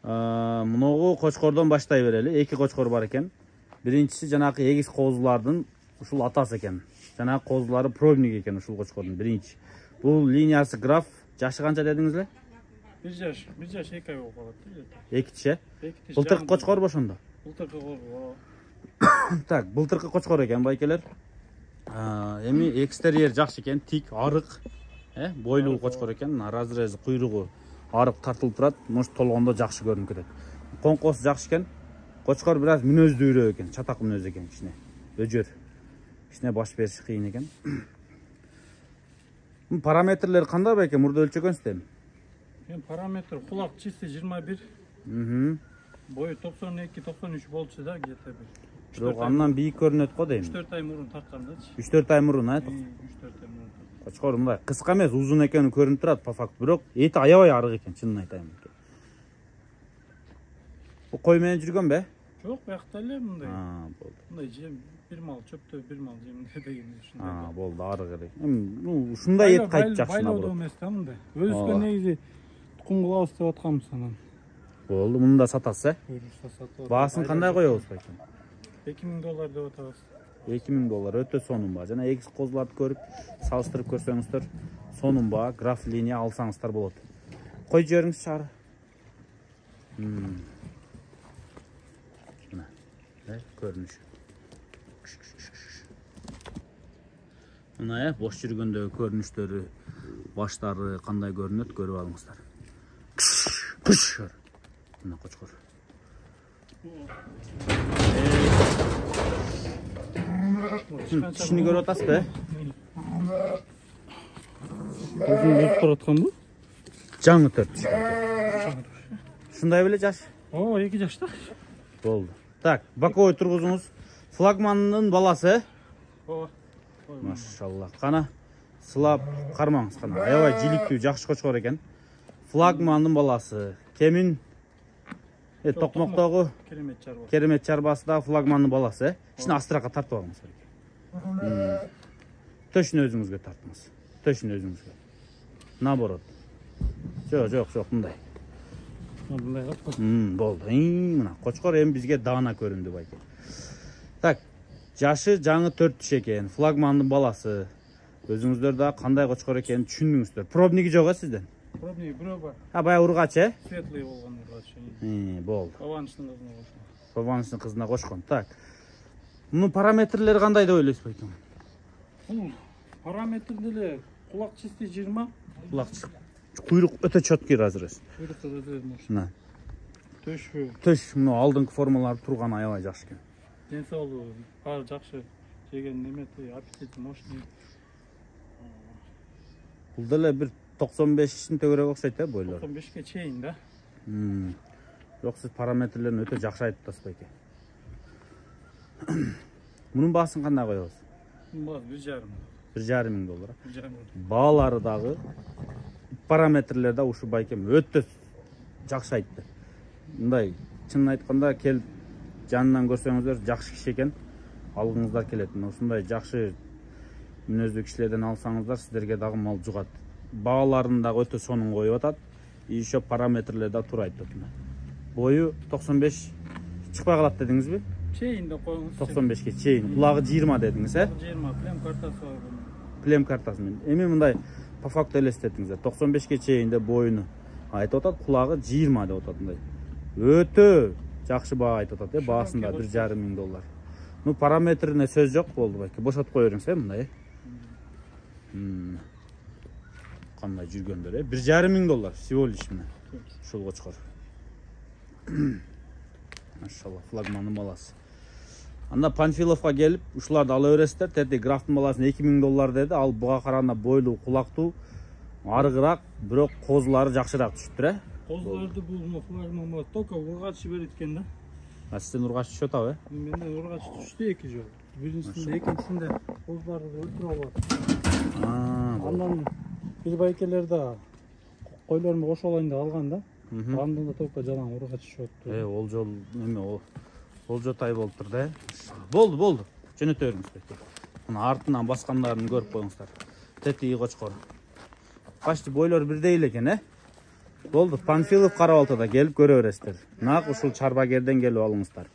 Мыногу кочкордон баштай берели. Эки кочкор бар экен. Биринчиси жанагы эгиз козулардын ушул атасы экен. Жанагы козулары пробник экен ушул кочкордун биринчи. Бул линиясы граф. Жашы канча дедиңиз эле? 1 жаш 2 ай болуп калат. Экичи. Былтыркы кочкор бошондо. Былтыркы кочкор. Так, былтыркы кочкор экен байкелер. Эми экстерьер жакшы экен, тик, арык. Бойлуу кочкор экен, разрези куйругу арык тартылып турат, может толгондо жакшы көрүнүп кетет. Коңкосу жакшы экен. Кочкор бир аз мүнөздүүрөөк экен, чатак мүнөз экен кичине. Өжөр. Кичине баш бериши кыйын экен. Параметрлери кандай байке? Мурда өлчөгөнсүз? Параметр кулак чисти 21. Бою 92-93 болчу да, где-то бир. Бирок андан бийик көрүнөт го дейм. 3-4 ай мурун тарткандачы. 3-4 ай мурун, 3-4 ай мурун. Кочкор мындай кыска эмес, узун экени көрүнүп турат по факту, бирок эти аябай арык экен, чынын айтайын. Бул кой менен жүргөн бе? Жок, биякта эле мындай. Болду. Мындай жем, бир мал чөптө, бир мал жемде деген ушундай. Болду, арык эле. Эми ушундай эт кайт жакшы набор. Байлоо эмес да мындай. Өзгө негизи тукум кылабыз деп атканбыз анан. Болду, муну да сатасыз, Буюрса сатып. Баасын кандай коебуз байке? $2000 деп атабыз. $2000 өтө сонун баа. Жана эгиз козуларды көрүп, салыштырып көрсөңүздөр, сонун баа, граф линия алсаңыздар болот. Кой жибериңиз чары. Мына. Көрүнүш. Мына бош жүргөндөгү көрүнүштөрү, баштары кандай көрүнөт, көрүп алыңыздар. Мына кочкор. Кишини көрүп атасыз бе? Өзүн өзүп туратканбы? Жаңы 4. Ушундай беле жаш? 2 жашта. Болду. Так, боковой тургузуңуз. Флагмандын баласы, Машалла. Кана сылап кармаңыз кана. Аябай жиликтүү, жакшы кочкор экен. Флагмандын баласы. Кемин Токмоктогу керемет чарбасы да флагмандын баласы. Ишин астыракка тартып алыңыз. Төшүн өзүңүзгө тартыңыз. Төшүн өзүңүзгө. Наоборот. Жок, мындай. Мындай кылып. Болду. Мына кочкор эми бизге даана көрүндү байке. Так, жашы жаңы 4 түш экен, флагмандын баласы. Өзүңүздөр да кандай кочкор экенин түшүндүңүздөр. Пробниги жок сизден? Пробниги бирөө бар. Баягы ургач, Светлый болгон ургач. Болду. Пованычтын кызына кошкон. Пованычтын кызына кошкон. Так. Мунун параметрлери кандай деп ойлойсуз байке? Параметрде эле кулак чисти 20. Кулак куйрук өтө чөткү разрез. Куйрук разрез мощный. Мына. Төш, мына алдыңкы формалар турган аябай жакшы экен. Ден соолугу баары жакшы. Жеген немети, аппетит мощный. Бул деле бир 95-тин төгөрөк окшойт бойлор. 95ке чейин да. Бирок сиз параметрлерин өтө жакшы айтып атасыз байке. Мунун баасын кандай коебуз? Мунун баасы $1,500. $1,500. Баалары дагы, параметрлери да ушу байкем өтө жакшы айтты. Мындай чынын айтканда келип жанынан көрсөңүздөр жакшы киши экен, алгыңыздар келет. Ушундай жакшы мүнөздүү кишилерден алсаңыздар сиздерге дагы мал жугат. Бааларын дагы өтө сонун коюп атат. Еще параметрлери да туура айтып атат. Бою 95 чыкпай калат дедиңизби? Чейин деп коюңуз. 95ке чейин. Кулагы 20 дедиңиз, 20, плем картасы бар. Плем картасы менен. Эми мындай по факту элестетиңиз. 95ке чейин деп боюну айтып атат, кулагы 20 деп атат мындай. Өтө жакшы баа айтып атат, баасында $1,500. Параметрине сөз жок болду байке. Бошотуп кое бериңиз, мындай. Кандай жүргөндөр, $1,500 всего лишь мына. Ушул кочкор. Машалла, флагмандын баласы. Анда Панфиловка келип, ушуларды ала бересиздер. Тети графтын баласын $2,000 деди. Ал буга караганда бойлуу, кулактуу, арыгыраак, бирок козулары жакшыраак түшүптүр, Козуларды бул флагман баласы только ургач жиберет экен да. Сизден ургач түшөт абы? Менден ургач түштү 2 жолу. Биринчисинде, экинчисинде козуларды өлтүрүп алат. Андан бир байкелер да койлорумду кошо алайын деп алган да. Андан да только жалаң ургач түшүп атты. Ол жол эме ол жотай болуптур да. Болду. Жөнөтө бериңиз. Мына артынан баскандарын көрүп коюңуздар. Тетиги кочкор. Почти бойлор бирдей эле экен, Болду, Панфилов Кара Балтада келип көрө бересиздер. Нак ушул Чарбагерден келип алыңыздар.